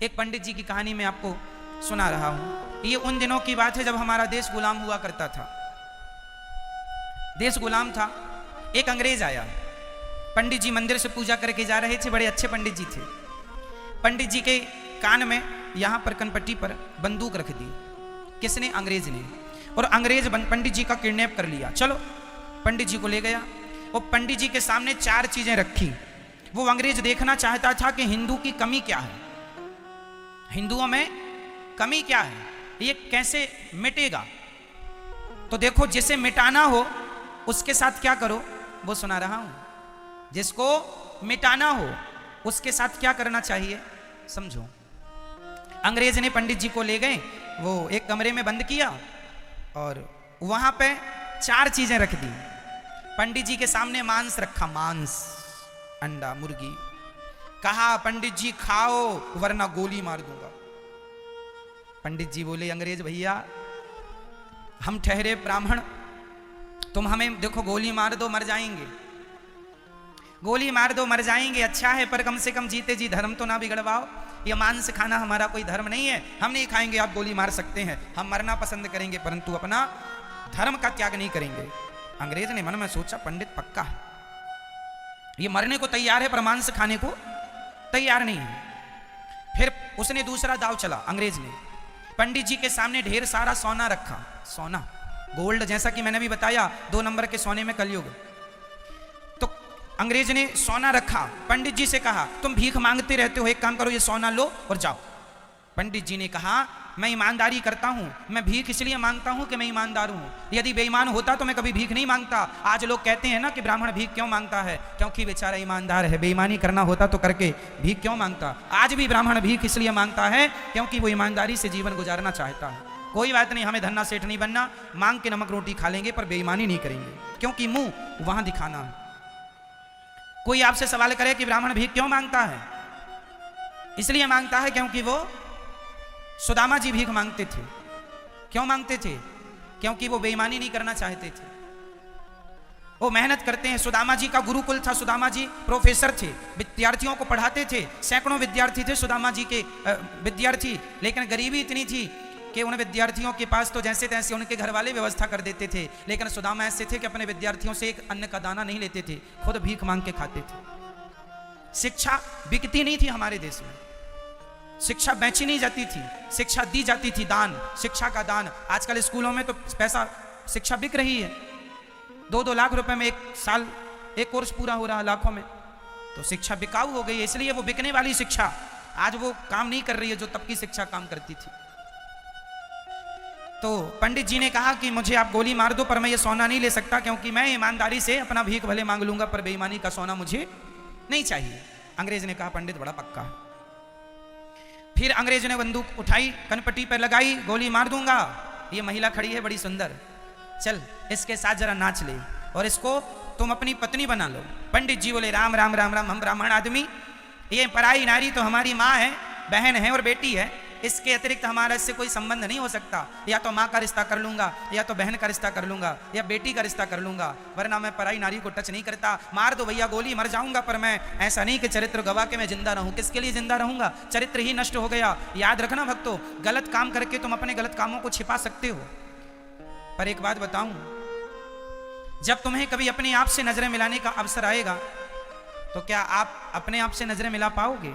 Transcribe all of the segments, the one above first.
एक पंडित जी की कहानी मैं आपको सुना रहा हूं। ये उन दिनों की बात है जब हमारा देश गुलाम हुआ करता था। देश गुलाम था। एक अंग्रेज आया। पंडित जी मंदिर से पूजा करके जा रहे थे, बड़े अच्छे पंडित जी थे। पंडित जी के कान में यहां पर कनपट्टी पर बंदूक रख दी। किसने? अंग्रेज ने। और अंग्रेज पंडित जी का किडनैप कर लिया। चलो पंडित जी को ले गया। वो पंडित जी के सामने 4 चीजें रखी। वो अंग्रेज देखना चाहता था कि हिंदू की कमी क्या है, हिंदुओं में कमी क्या है, ये कैसे मिटेगा। तो देखो, जिसे मिटाना हो उसके साथ क्या करो, वो सुना रहा हूं। जिसको मिटाना हो उसके साथ क्या करना चाहिए, समझो। अंग्रेज ने पंडित जी को ले गए, वो एक कमरे में बंद किया और वहां पे 4 चीजें रख दी। पंडित जी के सामने मांस रखा, मांस, अंडा, मुर्गी। कहा पंडित जी खाओ वरना गोली मार दूंगा। पंडित जी बोले, अंग्रेज भैया हम ठहरे ब्राह्मण, तुम हमें देखो गोली मार दो मर जाएंगे, गोली मार दो मर जाएंगे, अच्छा है, पर कम से कम जीते जी धर्म तो ना बिगड़वाओ। ये मांस खाना हमारा कोई धर्म नहीं है, हम नहीं खाएंगे, आप गोली मार सकते हैं, हम मरना पसंद करेंगे परंतु अपना धर्म का त्याग नहीं करेंगे। अंग्रेज ने मन में सोचा, पंडित पक्का है, ये मरने को तैयार है पर मांस खाने को तैयार नहीं है। फिर उसने दूसरा दाव चला। अंग्रेज ने पंडित जी के सामने ढेर सारा सोना रखा, सोना, गोल्ड, जैसा कि मैंने भी बताया 2 नंबर के सोने में कलयुग। तो अंग्रेज ने सोना रखा। पंडित जी से कहा, तुम भीख मांगते रहते हो, एक काम करो, ये सोना लो और जाओ। पंडित जी ने कहा, मैं ईमानदारी करता हूं, मैं भीख इसलिए मांगता हूं कि मैं ईमानदार हूं, यदि बेईमान होता तो मैं कभी भीख नहीं मांगता। आज लोग कहते हैं ना कि ब्राह्मण भीख क्यों मांगता है, क्योंकि बेचारा ईमानदार है, बेईमानी करना होता तो करके भीख क्यों मांगता। आज भी ब्राह्मण भीख इसलिए मांगता है क्योंकि वो ईमानदारी से जीवन गुजारना चाहता है। कोई बात नहीं, हमें धन्ना सेठ नहीं बनना, मांग के नमक रोटी खा लेंगे पर बेईमानी नहीं करेंगे, क्योंकि मुंह वहां दिखाना है। कोई आपसे सवाल करे कि ब्राह्मण भीख क्यों मांगता है, इसलिए मांगता है क्योंकि वो सुदामा जी भीख मांगते थे। क्यों मांगते थे? क्योंकि वो बेईमानी नहीं करना चाहते थे, वो मेहनत करते हैं। सुदामा जी का गुरुकुल था, सुदामा जी प्रोफेसर थे, विद्यार्थियों को पढ़ाते थे, सैकड़ों विद्यार्थी थे सुदामा जी के विद्यार्थी। लेकिन गरीबी इतनी थी कि उन विद्यार्थियों के पास तो जैसे तैसे उनके घर वाले व्यवस्था कर देते थे, लेकिन सुदामा ऐसे थे कि अपने विद्यार्थियों से एक अन्न का दाना नहीं लेते थे, खुद भीख मांग के खाते थे। शिक्षा बिकती नहीं थी हमारे देश में, शिक्षा बेची नहीं जाती थी, शिक्षा दी जाती थी, दान, शिक्षा का दान। आजकल स्कूलों में तो पैसा, शिक्षा बिक रही है, 2-2 लाख रुपए में एक साल एक कोर्स पूरा हो रहा है, लाखों में। तो शिक्षा बिकाऊ हो गई है, इसलिए वो बिकने वाली शिक्षा आज वो काम नहीं कर रही है जो तब की शिक्षा काम करती थी। तो पंडित जी ने कहा कि मुझे आप गोली मार दो पर मैं ये सोना नहीं ले सकता, क्योंकि मैं ईमानदारी से अपना भीख भले मांग लूंगा पर बेईमानी का सोना मुझे नहीं चाहिए। अंग्रेज ने कहा, पंडित बड़ा पक्का है। फिर अंग्रेज ने बंदूक उठाई, कनपट्टी पर लगाई, गोली मार दूंगा। ये महिला खड़ी है बड़ी सुंदर, चल इसके साथ जरा नाच ले और इसको तुम अपनी पत्नी बना लो। पंडित जी बोले, राम राम राम राम, हम ब्राह्मण आदमी, ये पराई नारी तो हमारी माँ है, बहन है और बेटी है, इसके अतिरिक्त हमारा इससे कोई संबंध नहीं हो सकता। या तो माँ का रिश्ता कर लूंगा, या तो बहन का रिश्ता कर लूंगा, या बेटी का रिश्ता कर लूंगा, वरना मैं पराई नारी को टच नहीं करता। मार दो भैया गोली, मर जाऊंगा, पर मैं ऐसा नहीं कि चरित्र गवा के मैं जिंदा रहूं। किसके लिए जिंदा रहूंगा? चरित्र ही नष्ट हो गया। याद रखना भक्तों, गलत काम करके तुम अपने गलत कामों को छिपा सकते हो, पर एक बात बताऊं, जब तुम्हें कभी अपने आप से नजरें मिलाने का अवसर आएगा तो क्या आप अपने आप से नजरें मिला पाओगे?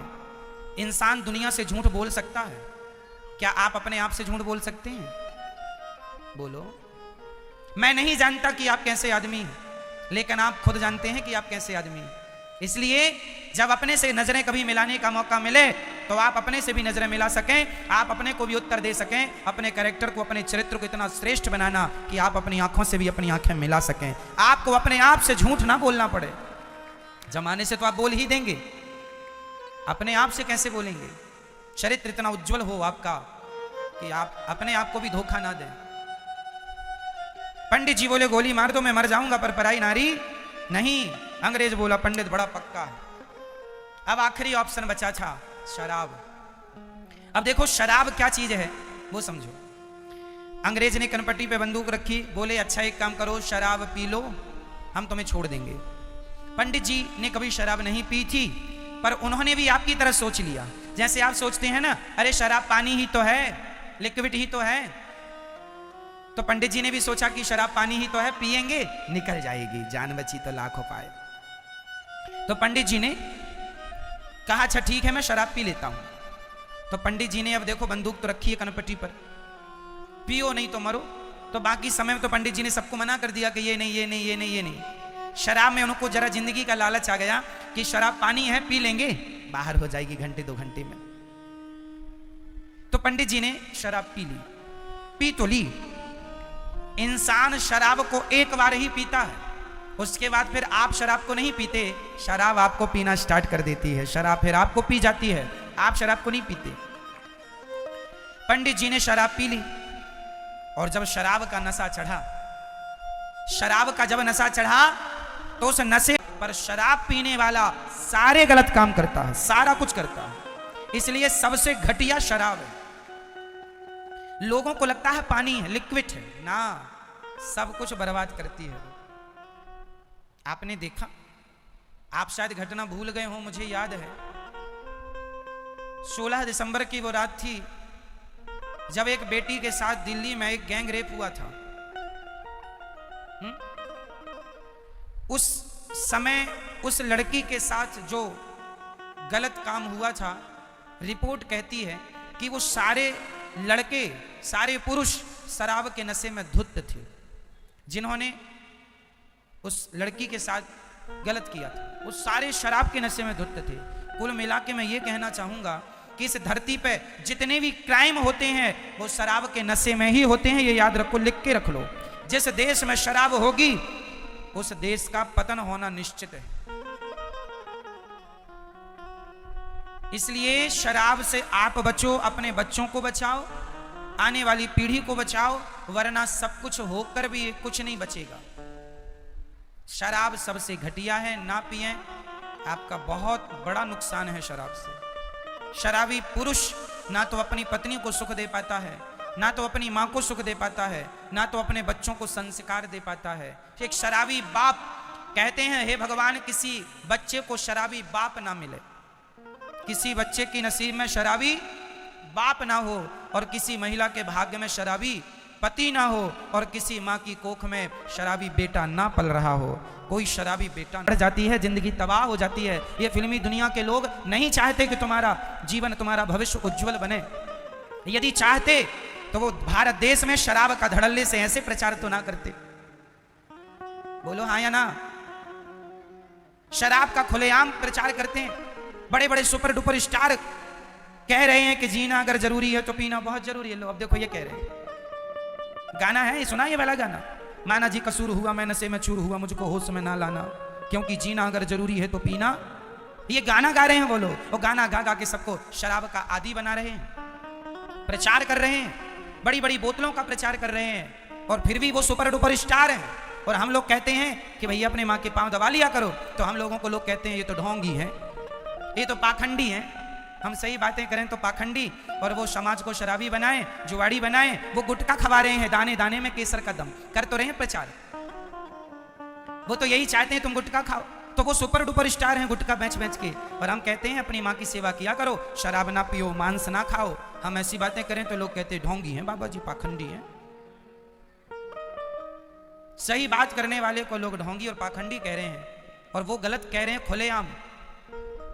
इंसान दुनिया से झूठ बोल सकता है, क्या आप अपने आप से झूठ बोल सकते हैं? बोलो। मैं नहीं जानता कि आप कैसे आदमी हैं, लेकिन आप खुद जानते हैं कि आप कैसे आदमी हैं। इसलिए जब अपने से नजरें कभी मिलाने का मौका मिले तो आप अपने से भी नजरें मिला सकें, आप अपने को भी उत्तर दे सकें, अपने कैरेक्टर को, अपने चरित्र को इतना श्रेष्ठ बनाना कि आप अपनी आंखों से भी अपनी आंखें मिला सकें। आपको अपने आप से झूठ ना बोलना पड़े। जमाने से तो आप बोल ही देंगे, अपने आप से कैसे बोलेंगे? चरित्र इतना उज्जवल हो आपका कि आप अपने आप को भी धोखा ना दें। पंडित जी बोले, गोली मार दो, मैं मर जाऊंगा, पर पराई नारी नहीं। अंग्रेज बोला, पंडित बड़ा पक्का है। अब आखिरी ऑप्शन बचा था, शराब। अब देखो शराब क्या चीज है वो समझो। अंग्रेज ने कनपट्टी पे बंदूक रखी, बोले, अच्छा एक काम करो, शराब पी लो, हम तुम्हें छोड़ देंगे। पंडित जी ने कभी शराब नहीं पी थी, पर उन्होंने भी आपकी तरह सोच लिया जैसे आप सोचते हैं ना, अरे शराब पानी ही तो है, लिक्विड ही तो है। तो पंडित जी ने भी सोचा कि शराब पानी ही तो है, पिएंगे निकल जाएगी, जान बची तो लाखों पाए। तो पंडित जी ने कहा अच्छा ठीक है मैं शराब पी लेता हूं। तो पंडित जी ने अब देखो बंदूक तो रखी है कनपटी पर, पियो नहीं तो मरो। तो बाकी समय में तो पंडित जी ने सबको मना कर दिया कि ये नहीं ये नहीं ये नहीं ये नहीं। शराब में उनको जरा जिंदगी का लालच आ गया कि शराब पानी है, पी लेंगे, बाहर हो जाएगी घंटे 2 घंटे में। तो पंडित जी ने शराब पी ली। पी तो ली, इंसान शराब को एक बार ही पीता है, उसके बाद फिर आप शराब को नहीं पीते, शराब आपको पीना स्टार्ट कर देती है। शराब फिर आपको पी जाती है, आप शराब को नहीं पीते। पंडित जी ने शराब पी ली और जब शराब का नशा चढ़ा, शराब का जब नशा चढ़ा तो उस नशे पर शराब पीने वाला सारे गलत काम करता है, सारा कुछ करता है। इसलिए सबसे घटिया शराब है। लोगों को लगता है पानी है, लिक्विड है, ना, सब कुछ बर्बाद करती है। आपने देखा, आप शायद घटना भूल गए हो, मुझे याद है 16 दिसंबर की वो रात थी जब एक बेटी के साथ दिल्ली में एक गैंग रेप हुआ था। उस समय उस लड़की के साथ जो गलत काम हुआ था, रिपोर्ट कहती है कि वो सारे लड़के, सारे पुरुष शराब के नशे में धुत थे जिन्होंने उस लड़की के साथ गलत किया था। वो सारे शराब के नशे में धुत थे। कुल मिला के मैं ये कहना चाहूंगा कि इस धरती पे जितने भी क्राइम होते हैं वो शराब के नशे में ही होते हैं। ये याद रखो, लिख के रख लो। जिस देश में शराब होगी उस देश का पतन होना निश्चित है। इसलिए शराब से आप बचो, अपने बच्चों को बचाओ, आने वाली पीढ़ी को बचाओ, वरना सब कुछ होकर भी कुछ नहीं बचेगा। शराब सबसे घटिया है, ना पिएं, आपका बहुत बड़ा नुकसान है शराब से। शराबी पुरुष ना तो अपनी पत्नी को सुख दे पाता है, ना तो अपनी मां को सुख दे पाता है, ना तो अपने बच्चों को संस्कार दे पाता है। एक शराबी बाप कहते हैं, हे भगवान किसी बच्चे को शराबी बाप ना मिले, किसी बच्चे की नसीब में शराबी बाप ना हो, और किसी महिला के भाग्य में शराबी पति ना हो, और किसी माँ की कोख में शराबी बेटा ना पल रहा हो। कोई शराबी बेटा मर जाती है, जिंदगी तबाह हो जाती है। ये फिल्मी दुनिया के लोग नहीं चाहते कि तुम्हारा जीवन, तुम्हारा भविष्य उज्जवल बने। यदि चाहते तो वो भारत देश में शराब का धड़ल्ले से ऐसे प्रचार तो ना करते। बोलो हाँ या ना? शराब का खुलेआम प्रचार करते हैं। बड़े बड़े सुपर डुपर स्टार कह रहे हैं कि जीना अगर जरूरी है तो पीना बहुत जरूरी है। लो अब देखो ये कह रहे हैं, गाना है, ये सुना ये वाला गाना, माना जी कसूर हुआ मैं नशे में चूर हुआ, मुझको होश में ना लाना, क्योंकि जीना अगर जरूरी है तो पीना। ये गाना गा रहे हैं वो लोग, वो गाना गा गा के सबको शराब का आदी बना रहे हैं, प्रचार कर रहे हैं, बड़ी बड़ी बोतलों का प्रचार कर रहे हैं, और फिर भी वो सुपर डुपर स्टार हैं। और हम लोग कहते हैं कि भैया अपने माँ के पांव दबा लिया करो, तो हम लोगों को लोग कहते हैं ये तो ढोंगी है, ये तो पाखंडी है। हम सही बातें करें तो पाखंडी, और वो समाज को शराबी बनाएं, जुआड़ी बनाएं, वो गुटखा खवा रहे हैं, दाने दाने में केसर का दम कर तो रहे हैं प्रचार। वो तो यही चाहते हैं तुम गुटखा खाओ, तो वो सुपर डुपर स्टार हैं गुटखा बेच बेच के। और हम कहते हैं अपनी माँ की सेवा किया करो, शराब ना पियो, मांस ना खाओ। हम ऐसी बातें करें तो लोग कहते हैं ढोंगी हैं बाबा जी, पाखंडी हैं। सही बात करने वाले को लोग ढोंगी और पाखंडी कह रहे हैं, और वो गलत कह रहे हैं खुलेआम।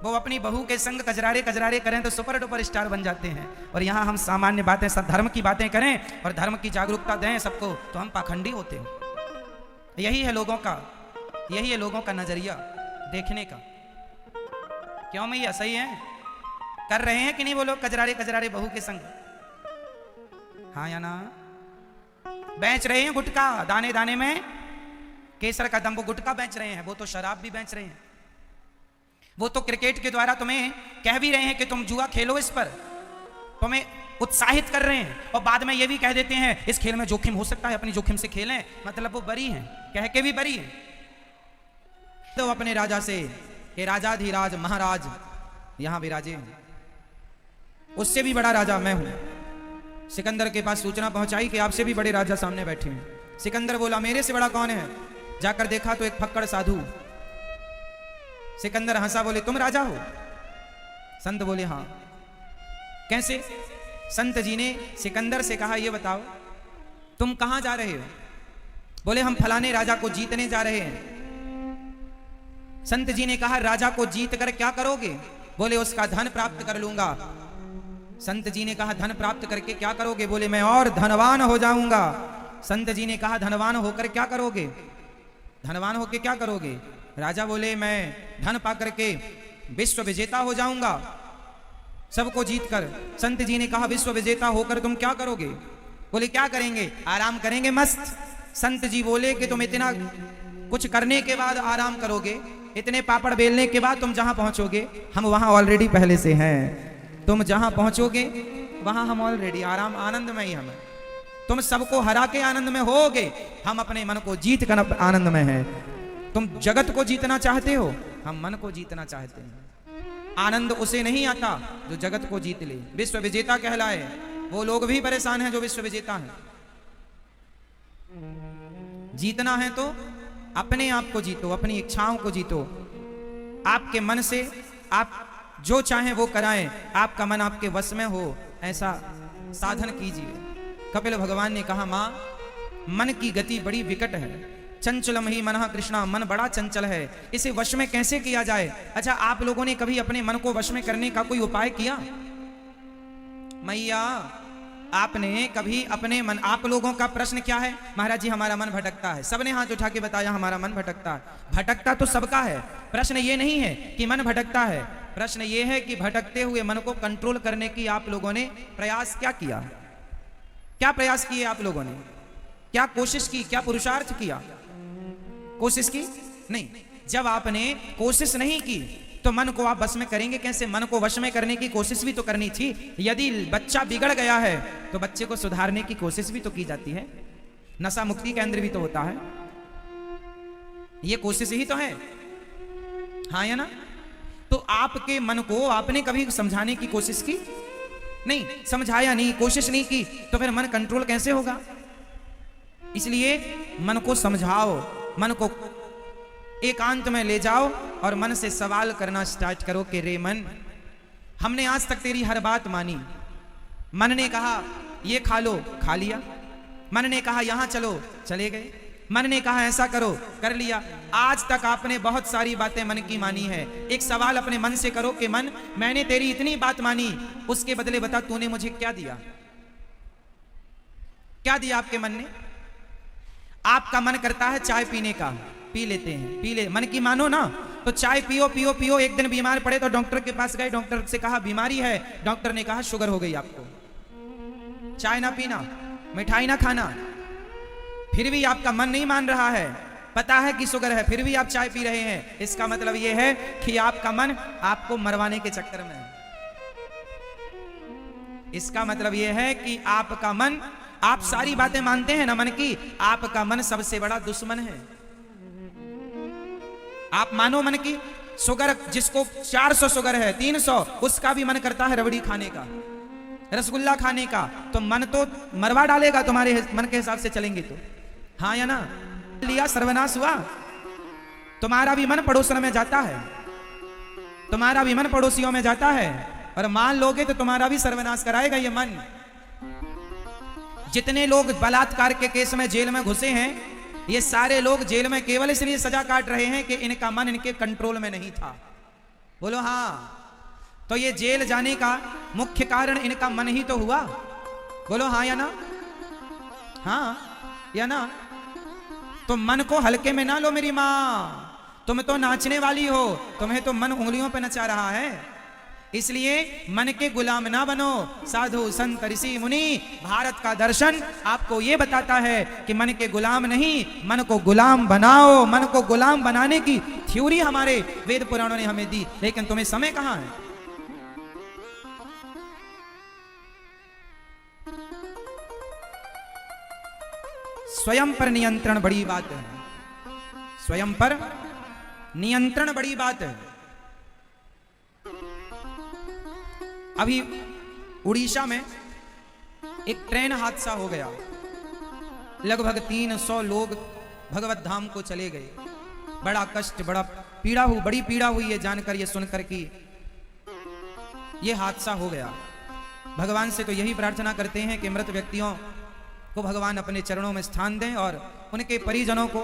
वो अपनी बहू के संग कजरारे कजरारे करें तो सुपर डुपर स्टार बन जाते हैं, और यहाँ हम सामान्य बातें, सब धर्म की बातें करें और धर्म की जागरूकता दें सबको, तो हम पाखंडी होते हैं। यही है लोगों का, यही है लोगों का नजरिया देखने का। क्यों मैया सही है? कर रहे हैं कि नहीं वो लोग कजरारे कजरारे बहू के संग? हाँ या ना? बेच रहे हैं गुटखा, दाने दाने में केसर का दम, वो गुटखा बेच रहे हैं, वो तो शराब भी बेच रहे हैं। वो तो क्रिकेट के द्वारा तुम्हें कह भी रहे हैं कि तुम जुआ खेलो, इस पर तुम्हें उत्साहित कर रहे हैं, और बाद में ये भी कह देते हैं इस खेल में जोखिम हो सकता है, अपनी जोखिम से खेलें। मतलब वो बरी हैं, कह के भी बरी हैं। तो अपने राजा से कि राजाधिराज महाराज यहां विराजे हैं, उससे भी बड़ा राजा मैं हूं। सिकंदर के पास सूचना पहुंचाई कि आपसे भी बड़े राजा सामने बैठे हैं। सिकंदर बोला मेरे से बड़ा कौन है? जाकर देखा तो एक फक्कड़ साधु। सिकंदर हंसा, बोले तुम राजा हो? संत बोले हाँ। कैसे? संत जी ने सिकंदर से कहा, ये बताओ तुम कहां जा रहे हो? बोले हम फलाने राजा को जीतने जा रहे हैं। संत जी ने कहा, राजा को जीत कर क्या करोगे? बोले उसका धन प्राप्त कर लूंगा। संत जी ने कहा, धन प्राप्त करके क्या करोगे? बोले मैं और धनवान हो जाऊंगा। संत जी ने कहा, धनवान होकर क्या करोगे? धनवान होकर क्या करोगे? राजा बोले मैं धन पा करके विश्व विजेता हो जाऊंगा, सबको जीतकर। संत जी ने कहा, विश्व विजेता होकर तुम क्या करोगे? बोले क्या करेंगे? आराम करेंगे मस्त। संत जी बोले कि तुम इतना कुछ करने के बाद आराम करोगे, इतने पापड़ बेलने के बाद तुम जहां पहुंचोगे हम वहां ऑलरेडी पहले से हैं। तुम जहां पहुंचोगे वहां हम ऑलरेडी आराम आनंद में ही हमें। तुम सबको हरा के आनंद में होगे, हम अपने मन को जीत कर आनंद में हैं। तुम जगत को जीतना चाहते हो, हम मन को जीतना चाहते हैं। आनंद उसे नहीं आता जो जगत को जीत ले, विश्व विजेता कहलाए। वो लोग भी परेशान हैं जो विश्व विजेता हैं। जीतना है तो अपने आप को जीतो, अपनी इच्छाओं को जीतो। आपके मन से आप जो चाहें वो कराएं, आपका मन आपके वश में हो, ऐसा साधन कीजिए। कपिल भगवान ने कहा, मां मन की गति बड़ी विकट है, चंचलम ही मनः कृष्णा, मन बड़ा चंचल है, इसे वश में कैसे किया जाए? अच्छा, आप लोगों ने कभी अपने मन को वश में करने का कोई उपाय किया? मैया आपने कभी अपने मन, आप लोगों का प्रश्न क्या है? महाराज जी हमारा मन भटकता है। सबने हाथ उठा के बताया हमारा मन भटकता है। भटकता तो सबका है, प्रश्न ये नहीं है कि मन भटकता है, प्रश्न ये है कि भटकते हुए मन को कंट्रोल करने की आप लोगों ने प्रयास क्या किया? क्या प्रयास किए आप लोगों ने? क्या कोशिश की? क्या पुरुषार्थ किया? कोशिश की नहीं। जब आपने कोशिश नहीं की तो मन को आप वश में करेंगे कैसे? मन को वश में करने की कोशिश भी तो करनी थी। यदि बच्चा बिगड़ गया है तो बच्चे को सुधारने की कोशिश भी तो की जाती है। नशा मुक्ति केंद्र भी तो होता है, ये कोशिश ही तो है, हाँ या ना? तो आपके मन को आपने कभी समझाने की कोशिश की नहीं? समझाया नहीं, कोशिश नहीं की, तो फिर मन कंट्रोल कैसे होगा? इसलिए मन को समझाओ, मन को एकांत में ले जाओ और मन से सवाल करना स्टार्ट करो कि रे मन, हमने आज तक तेरी हर बात मानी। मन ने कहा ये खा लो, खा लिया। मन ने कहा यहां चलो, चले गए। मन ने कहा ऐसा करो, कर लिया। आज तक आपने बहुत सारी बातें मन की मानी है। एक सवाल अपने मन से करो कि मन, मैंने तेरी इतनी बात मानी, उसके बदले बता तूने मुझे क्या दिया? क्या दिया आपके मन ने? आपका मन करता है चाय पीने का, पी लेते हैं, पी ले। मन की मानो ना तो चाय पियो पियो पियो। एक दिन बीमार पड़े तो डॉक्टर के पास गए, डॉक्टर से कहा बीमारी है, डॉक्टर ने कहा शुगर हो गई आपको, चाय ना पीना, मिठाई ना खाना। फिर भी आपका मन नहीं मान रहा है, पता है कि शुगर है, फिर भी आप चाय पी रहे हैं। इसका मतलब यह है कि आपका मन आपको मरवाने के चक्कर में है। इसका मतलब यह है कि आपका मन, आप सारी बातें मानते हैं ना मन की, आपका मन सबसे बड़ा दुश्मन है। आप मानो मन की, शुगर जिसको 400 शुगर है, 300, उसका भी मन करता है रबड़ी खाने का, रसगुल्ला खाने का। तो मन तो मरवा डालेगा तुम्हारे मन के हिसाब से चलेंगे तो, हाँ या ना? लिया सर्वनाश हुआ। तुम्हारा भी मन पड़ोसन में जाता है, तुम्हारा भी मन पड़ोसियों में जाता है, और मान लोगे तो तुम्हारा भी सर्वनाश कराएगा ये मन। जितने लोग बलात्कार के केस में जेल में घुसे हैं, ये सारे लोग जेल में केवल इसलिए सजा काट रहे हैं कि इनका मन इनके कंट्रोल में नहीं था। बोलो हाँ। तो ये जेल जाने का मुख्य कारण इनका मन ही तो हुआ। बोलो हाँ या ना? हाँ या ना? तो मन को हल्के में ना लो मेरी माँ, तुम तो नाचने वाली हो, तुम्हें तो मन उंगलियों पे नचा रहा है। इसलिए मन के गुलाम ना बनो। साधु संत ऋषि मुनि, भारत का दर्शन आपको ये बताता है कि मन के गुलाम नहीं, मन को गुलाम बनाओ। मन को गुलाम बनाने की थ्योरी हमारे वेद पुराणों ने हमें दी, लेकिन तुम्हें समय कहां है? स्वयं पर नियंत्रण बड़ी बात है, स्वयं पर नियंत्रण बड़ी बात है। अभी उड़ीसा में एक ट्रेन हादसा हो गया, लगभग 300 लोग भगवत धाम को चले गए। बड़ा कष्ट, बड़ी पीड़ा हुई ये जानकर, ये सुनकर कि ये हादसा हो गया। भगवान से तो यही प्रार्थना करते हैं कि मृत व्यक्तियों को भगवान अपने चरणों में स्थान दें और उनके परिजनों को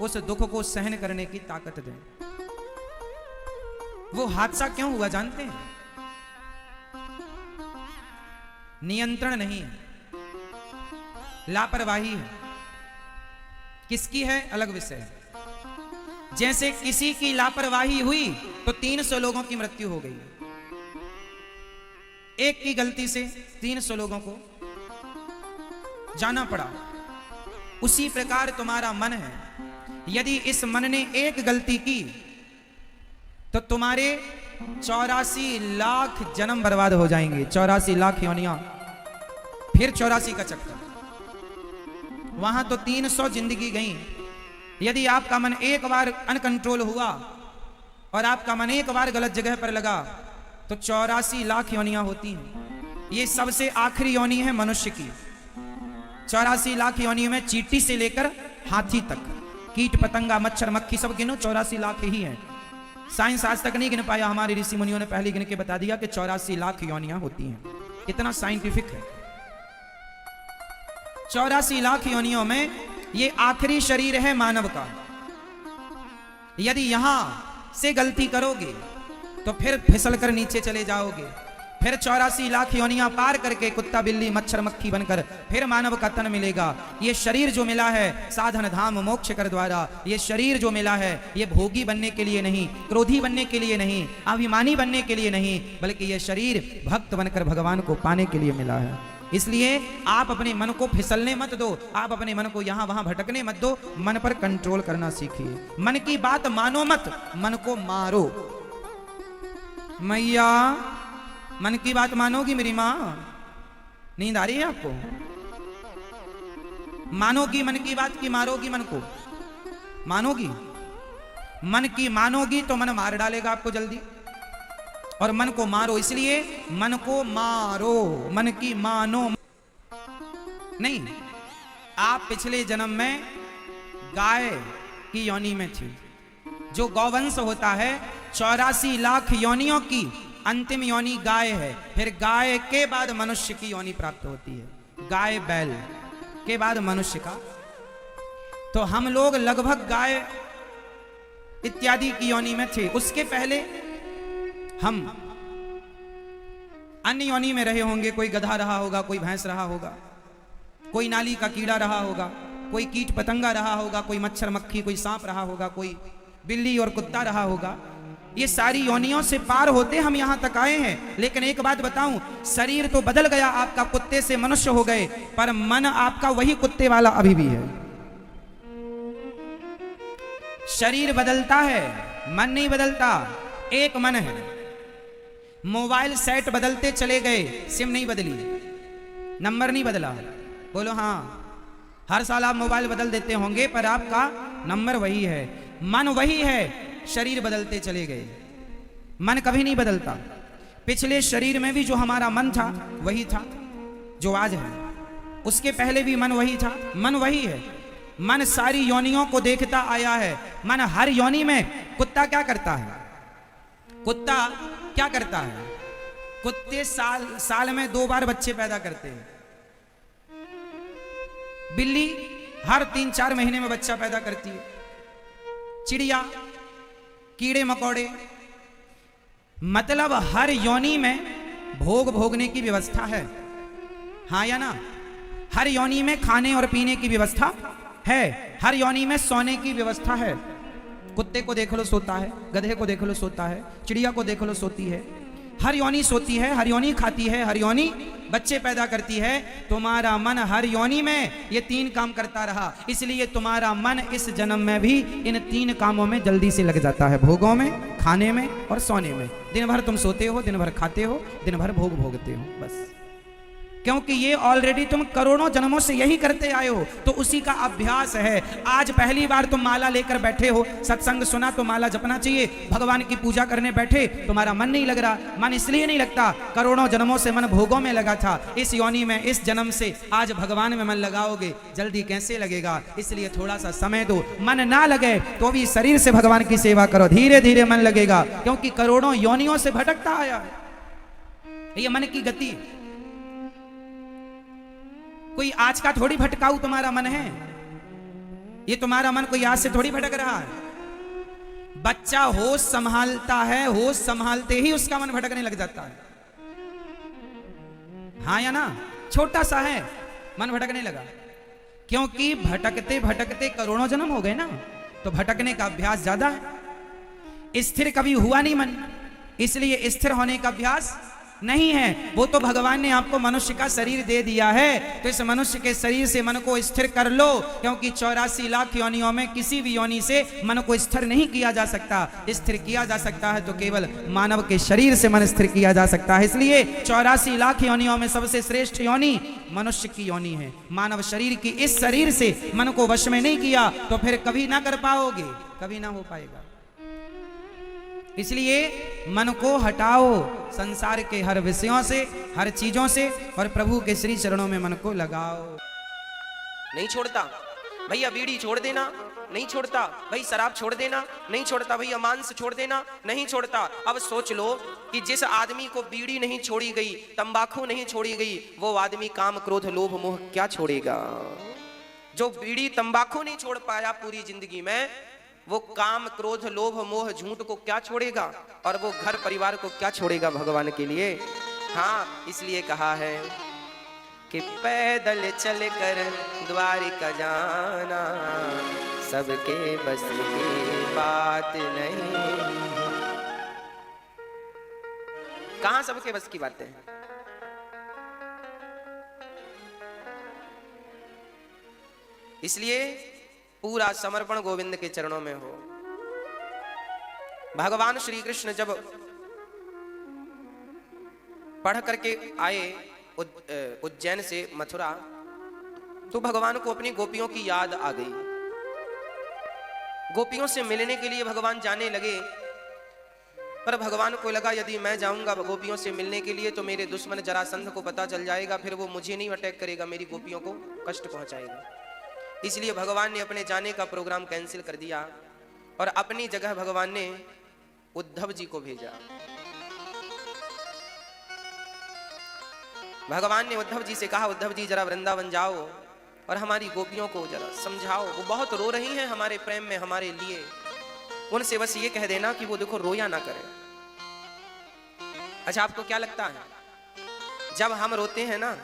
उस दुख को सहन करने की ताकत दें। वो हादसा क्यों हुआ जानते हैं? नियंत्रण नहीं है, लापरवाही है। किसकी है अलग विषय है। जैसे किसी की लापरवाही हुई तो 300 लोगों की मृत्यु हो गई, एक की गलती से 300 लोगों को जाना पड़ा। उसी प्रकार तुम्हारा मन है, यदि इस मन ने एक गलती की तो तुम्हारे 84 लाख जन्म बर्बाद हो जाएंगे। 84 लाख योनियां, फिर 84 का चक्कर। वहां तो 300 जिंदगी गई। यदि आपका मन एक बार अनकंट्रोल हुआ और आपका मन एक बार गलत जगह पर लगा तो 84 लाख योनियां होती हैं। ये सबसे आखिरी योनि है मनुष्य की। 84 लाख योनियों में चींटी से लेकर हाथी तक, कीट पतंगा मच्छर मक्खी सब गिनो 84 लाख ही हैं। साइंस आज तक नहीं गिन पाया, हमारे ऋषि मुनियों ने पहले गिन के बता दिया कि 84 लाख योनियां होती हैं। इतना साइंटिफिक है। 84 लाख योनियों में ये आखिरी शरीर है मानव का। यदि यहां से गलती करोगे तो फिर फिसल कर नीचे चले जाओगे, फिर 84 लाख योनियां पार करके कुत्ता बिल्ली मच्छर मक्खी बनकर फिर मानव का तन मिलेगा। ये शरीर जो मिला है साधन धाम मोक्ष कर द्वारा, ये शरीर जो मिला है ये भोगी बनने के लिए नहीं, क्रोधी बनने के लिए नहीं, अभिमानी बनने के लिए नहीं, बल्कि ये शरीर भक्त बनकर भगवान को पाने के लिए मिला है। इसलिए आप अपने मन को फिसलने मत दो, आप अपने मन को यहां वहां भटकने मत दो, मन पर कंट्रोल करना सीखिए। मन की बात मानो मत, मन को मारो। मैया मन की बात मानोगी मेरी मां? नींद आ रही है आपको? मानोगी मन की बात की मारोगी मन को? मानोगी। मन की मानोगी तो मन मार डालेगा आपको जल्दी, और मन को मारो, इसलिए मन को मारो, मन की मानो नहीं। आप पिछले जन्म में गाय की योनि में थी। जो गौवंश होता है 84 लाख योनियों की अंतिम योनि गाय है। फिर गाय के बाद मनुष्य की योनि प्राप्त होती है, गाय बैल के बाद मनुष्य का। तो हम लोग लगभग गाय इत्यादि की योनि में थे। उसके पहले हम अन्य योनि में रहे होंगे। कोई गधा रहा होगा, कोई भैंस रहा होगा, कोई नाली का कीड़ा रहा होगा, कोई कीट पतंगा रहा होगा, कोई मच्छर मक्खी, कोई सांप रहा होगा, कोई बिल्ली और कुत्ता रहा होगा। ये सारी योनियों से पार होते हम यहां तक आए हैं। लेकिन एक बात बताऊं, शरीर तो बदल गया आपका, कुत्ते से मनुष्य हो गए, पर मन आपका वही कुत्ते वाला अभी भी है। शरीर बदलता है, मन नहीं बदलता। एक मन है। मोबाइल सेट बदलते चले गए, सिम नहीं बदली, नंबर नहीं बदला। बोलो हाँ, हर साल आप मोबाइल बदल देते होंगे पर आपका नंबर वही है, मन वही है। शरीर बदलते चले गए, मन कभी नहीं बदलता। पिछले शरीर में भी जो हमारा मन था वही था जो आज है, उसके पहले भी मन वही था, मन वही है। मन सारी योनियों को देखता आया है। मन हर योनि में कुत्ता क्या करता है? कुत्ता क्या करता है? कुत्ते साल में 2 बार बच्चे पैदा करते हैं। बिल्ली हर 3-4 महीने में बच्चा पैदा करती है। चिड़िया, कीड़े मकोड़े, मतलब हर योनि में भोग भोगने की व्यवस्था है, हाँ या ना? हर योनि में खाने और पीने की व्यवस्था है, हर योनि में सोने की व्यवस्था है। कुत्ते को देख लो सोता है, गधे को देख लो सोता है, चिड़िया को देख लो सोती है। हर योनि सोती है, हर योनि खाती है, हर योनि बच्चे पैदा करती है। तुम्हारा मन हर योनि में ये 3 काम करता रहा, इसलिए तुम्हारा मन इस जन्म में भी इन 3 कामों में जल्दी से लग जाता है, भोगों में, खाने में और सोने में। दिन भर तुम सोते हो, दिन भर खाते हो, दिन भर भोग भोगते हो, बस। क्योंकि ये ऑलरेडी तुम करोड़ों जन्मों से यही करते आए हो, तो उसी का अभ्यास है। आज पहली बार तुम माला लेकर बैठे हो, सत्संग सुना तो माला जपना चाहिए, भगवान की पूजा करने बैठे, तुम्हारा मन नहीं लग रहा। मन इसलिए नहीं लगता, करोड़ों जन्मों से मन भोगों में लगा था। इस योनि में, इस जन्म से आज भगवान में मन लगाओगे, जल्दी कैसे लगेगा? इसलिए थोड़ा सा समय दो। मन ना लगे तो भी शरीर से भगवान की सेवा करो, धीरे धीरे मन लगेगा, क्योंकि करोड़ों योनियों से भटकता आया ये मन की गति है। कोई आज का थोड़ी भटकाऊ तुम्हारा मन है, ये तुम्हारा मन कोई आज से थोड़ी भटक रहा है। बच्चा होश संभालता है, होश संभालते ही उसका मन भटकने लग जाता है। हाँ या ना? छोटा सा है, मन भटकने लगा, क्योंकि भटकते भटकते करोड़ों जन्म हो गए ना, तो भटकने का अभ्यास ज्यादा है। स्थिर कभी हुआ नहीं मन, इसलिए स्थिर होने का अभ्यास नहीं है। वो तो भगवान ने आपको मनुष्य का शरीर दे दिया है, तो इस मनुष्य के शरीर से मन को स्थिर कर लो, क्योंकि 84 लाख योनियों में किसी भी योनि से मन को स्थिर नहीं किया जा सकता। स्थिर किया जा सकता है तो केवल मानव के शरीर से मन स्थिर किया जा सकता है। इसलिए 84 लाख योनियों में सबसे श्रेष्ठ योनि मनुष्य की योनि है। मानव शरीर की इस शरीर से मन को वश में नहीं किया तो फिर कभी ना कर पाओगे, कभी ना हो पाएगा। इसलिए मन को हटाओ संसार के हर विषयों से, हर चीजों से, और प्रभु के श्री चरणों में मन को लगाओ। नहीं छोड़ता भैया, बीड़ी छोड़ देना, नहीं छोड़ता भाई, शराब छोड़ देना, नहीं छोड़ता भैया, मांस छोड़ देना, नहीं छोड़ता। अब सोच लो कि जिस आदमी को बीड़ी नहीं छोड़ी गई, तंबाकू नहीं छोड़ी गई, वो आदमी काम क्रोध लोभ मोह क्या छोड़ेगा? जो बीड़ी तंबाकू नहीं छोड़ पाया पूरी जिंदगी में, वो काम क्रोध लोभ मोह झूठ को क्या छोड़ेगा, और वो घर परिवार को क्या छोड़ेगा भगवान के लिए? हाँ, इसलिए कहा है कि पैदल चल कर द्वारिका जाना सबके बस की बात नहीं। कहां सबके बस की बातें हैं? इसलिए पूरा समर्पण गोविंद के चरणों में हो। भगवान श्री कृष्ण जब पढ़ करके आए उज्जैन से मथुरा, तो भगवान को अपनी गोपियों की याद आ गई। गोपियों से मिलने के लिए भगवान जाने लगे, पर भगवान को लगा यदि मैं जाऊंगा गोपियों से मिलने के लिए तो मेरे दुश्मन जरासंध को पता चल जाएगा, फिर वो मुझे नहीं अटैक करेगा, मेरी गोपियों को कष्ट पहुंचाएगा। इसलिए भगवान ने अपने जाने का प्रोग्राम कैंसिल कर दिया और अपनी जगह भगवान ने उद्धव जी को भेजा। भगवान ने उद्धव जी से कहा, उद्धव जी जरा वृंदावन जाओ और हमारी गोपियों को जरा समझाओ, वो बहुत रो रही हैं हमारे प्रेम में, हमारे लिए। उनसे बस ये कह देना कि वो देखो रोया ना करें। अच्छा, आपको क्या लगता है जब हम रोते हैं ना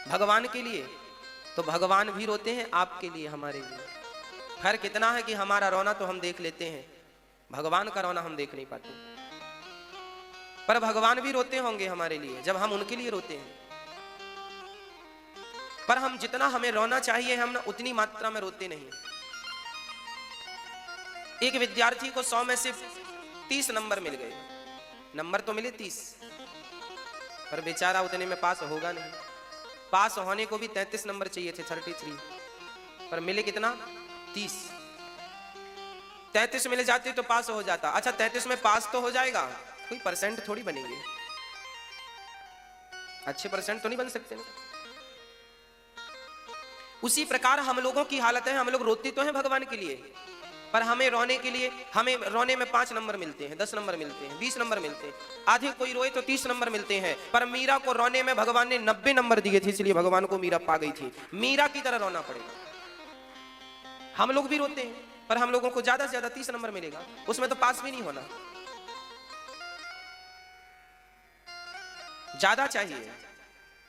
भगवान के लिए, तो भगवान भी रोते हैं आपके लिए, हमारे लिए। फर्क इतना है कि हमारा रोना तो हम देख लेते हैं, भगवान का रोना हम देख नहीं पाते। पर भगवान भी रोते होंगे हमारे लिए जब हम उनके लिए रोते हैं। पर हम जितना हमें रोना चाहिए हम ना उतनी मात्रा में रोते नहीं। एक विद्यार्थी को 100 में से 30 नंबर मिल गए। नंबर तो मिले 30, पर बेचारा उतने में पास होगा नहीं। पास होने को भी 33 नंबर चाहिए थे, 33, पर मिले कितना? 30। 33 मिल जाते तो पास हो जाता। अच्छा, 33 में पास तो हो जाएगा, कोई परसेंट थोड़ी बनेंगे, अच्छे परसेंट तो नहीं बन सकते ना। उसी प्रकार हम लोगों की हालत है, हम लोग रोते तो हैं भगवान के लिए, पर हमें रोने के लिए, हमें रोने में 5 नंबर मिलते हैं, 10 नंबर मिलते हैं, 20 नंबर मिलते हैं। आधे कोई रोए तो 30 नंबर मिलते हैं। पर मीरा को रोने में भगवान ने 90 नंबर दिए थे, इसलिए भगवान को मीरा पा गई थी। मीरा की तरह रोना पड़ेगा। हम लोग भी रोते हैं, पर हम लोगों को ज्यादा से ज्यादा 30 नंबर मिलेगा, उसमें तो पास भी नहीं होना। ज्यादा चाहिए,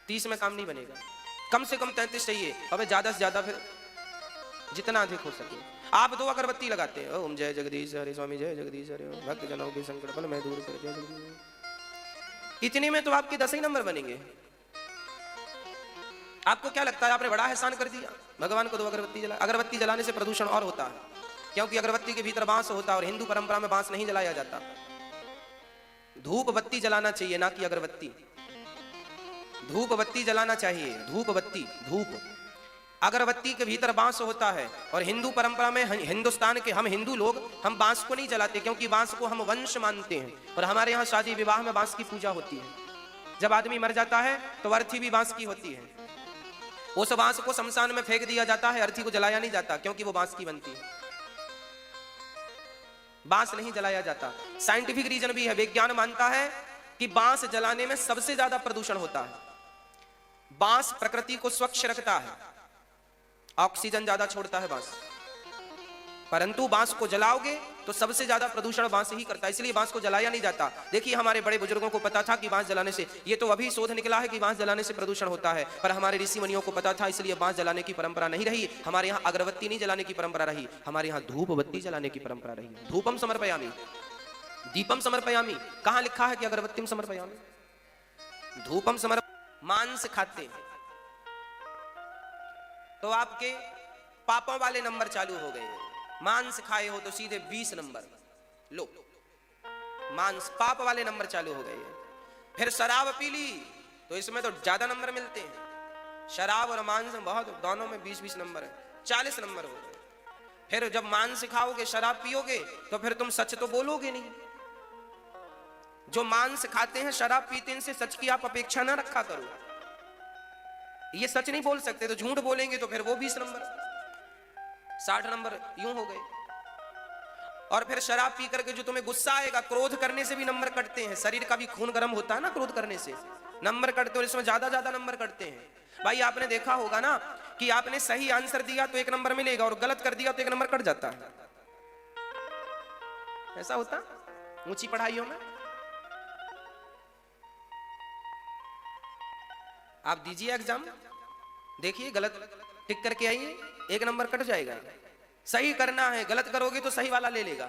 30 में काम नहीं बनेगा, कम से कम 33 चाहिए। अबे ज्यादा से ज्यादा फिर जितना अधिक हो सके। आप 2 अगरबत्ती लगाते हैं, ओम जय जगदीश हरे स्वामी जय जगदीश हरे, भक्त जनों के संकट फल मैं दूर कर जय जगदीश। इतने में तो आपके 10 ही नंबर बनेंगे। आपको क्या लगता है आपने बड़ा एहसान कर दिया? भगवान को 2 अगरबत्ती जला। अगरबत्ती जलाने से प्रदूषण और होता है, क्योंकि अगरबत्ती के भीतर बांस होता है और हिंदू परंपरा में बांस नहीं जलाया जाता। धूप बत्ती जलाना चाहिए, ना कि अगरबत्ती। धूप बत्ती जलाना चाहिए, धूप बत्ती, धूप। अगरबत्ती के भीतर बांस होता है, और हिंदू परंपरा में, हिंदुस्तान के हम हिंदू लोग, हम बांस को नहीं जलाते, क्योंकि बांस को हम वंश मानते हैं। और हमारे यहाँ शादी विवाह में बांस की पूजा होती है। जब आदमी मर जाता है तो अर्थी भी बांस की होती है। उस बांस को शमशान में फेंक दिया जाता है, अर्थी को जलाया नहीं जाता, क्योंकि वो बांस की बनती है। बांस नहीं जलाया जाता। साइंटिफिक रीजन भी है, विज्ञान मानता है कि बांस जलाने में सबसे ज्यादा प्रदूषण होता है। बांस प्रकृति को स्वच्छ रखता है, ऑक्सीजन ज्यादा छोड़ता है बांस, परंतु बांस को जलाओगे तो सबसे ज्यादा प्रदूषण बांस ही करता है, इसलिए बांस को जलाया नहीं जाता। देखिए हमारे बड़े बुजुर्गों को पता था कि बांस जलाने से, ये तो अभी शोध निकला है कि बांस जलाने से प्रदूषण होता है, पर हमारे ऋषि मुनियों को पता था, इसलिए बांस जलाने की परंपरा नहीं रही। हमारे यहाँ अगरबत्ती नहीं जलाने की परंपरा रही, हमारे यहाँ धूप बत्ती जलाने की परंपरा रही। धूपम समर्पयामि दीपम समर्पयामि, कहां लिखा है कि अगरबत्ती समर्पयामि? धूपम समर्प। मांस खाते हैं तो आपके पापों वाले नंबर चालू हो गए। मांस खाए हो तो सीधे 20 नंबर लो, मांस पाप वाले नंबर चालू हो गए। फिर शराब पी ली तो इसमें तो ज्यादा नंबर मिलते हैं। शराब और मांस बहुत, दोनों में 20-20 नंबर है, 40 नंबर हो गए। फिर जब मांस खाओगे, शराब पियोगे तो फिर तुम सच तो बोलोगे नहीं। जो मांस खाते हैं, शराब पीते हैं, इनसे सच की आप अपेक्षा ना रखा करो। ये सच नहीं बोल सकते तो झूठ बोलेंगे तो फिर वो 20 नंबर, 60 नंबर यूं हो गए। और फिर शराब पी करके जो तुम्हें गुस्सा आएगा, क्रोध करने से भी नंबर कटते हैं। शरीर का भी खून गर्म होता है ना, क्रोध करने से नंबर कटते हैं, और इसमें ज्यादा ज्यादा नंबर कटते हैं। भाई आपने देखा होगा ना कि आपने सही आंसर दिया तो 1 नंबर मिलेगा, और गलत कर दिया तो 1 नंबर कट जाता है। ऐसा होता ऊंची पढ़ाइयों में। आप दीजिए एग्जाम, देखिए गलत टिक करके आइए, 1 नंबर कट जाएगा। सही करना है, गलत करोगे तो सही वाला ले लेगा।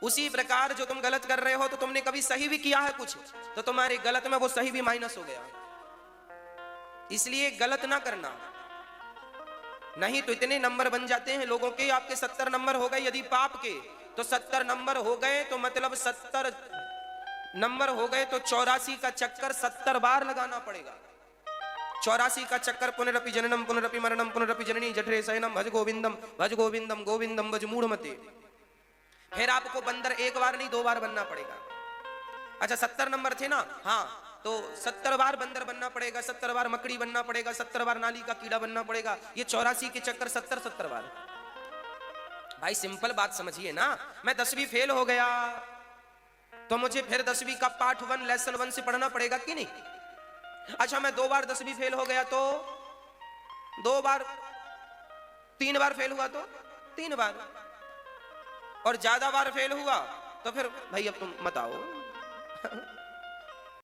उसी प्रकार जो तुम गलत कर रहे हो तो तुमने कभी सही भी किया है कुछ, तो तुम्हारे गलत में वो सही भी माइनस हो गया। इसलिए गलत ना करना, नहीं तो इतने नंबर बन जाते हैं लोगों के। आपके 70 नंबर हो गए यदि पाप के, तो 70 नंबर हो गए तो मतलब 70 नंबर हो गए तो 84 का चक्कर 70 बार लगाना पड़ेगा। 84 का चक्कर, पुनरपि जननम पुनरपि मरणम पुनरपि जननी जठरे शयनम भज गोविंदम गोविंदम भज मूढ़मते। फिर आपको बंदर 1 बार नहीं 2 बार बनना पड़ेगा। अच्छा 70 नंबर थे ना, हाँ, तो 70 बार बंदर बनना पड़ेगा, 70 बार मकड़ी बनना पड़ेगा, 70 बार नाली का कीड़ा बनना पड़ेगा। ये 84 के चक्कर 70 बार। भाई सिंपल बात समझिए ना। मैं 10वीं फेल हो गया तो मुझे फिर 10वीं का पार्ट 1 लेसन 1 से पढ़ना पड़ेगा कि नहीं? अच्छा मैं 2 बार 10वीं फेल हो गया तो 2 बार, 3 बार फेल हुआ तो 3 बार, और ज्यादा बार फेल हुआ तो फिर भाई अब तुम मत आओ।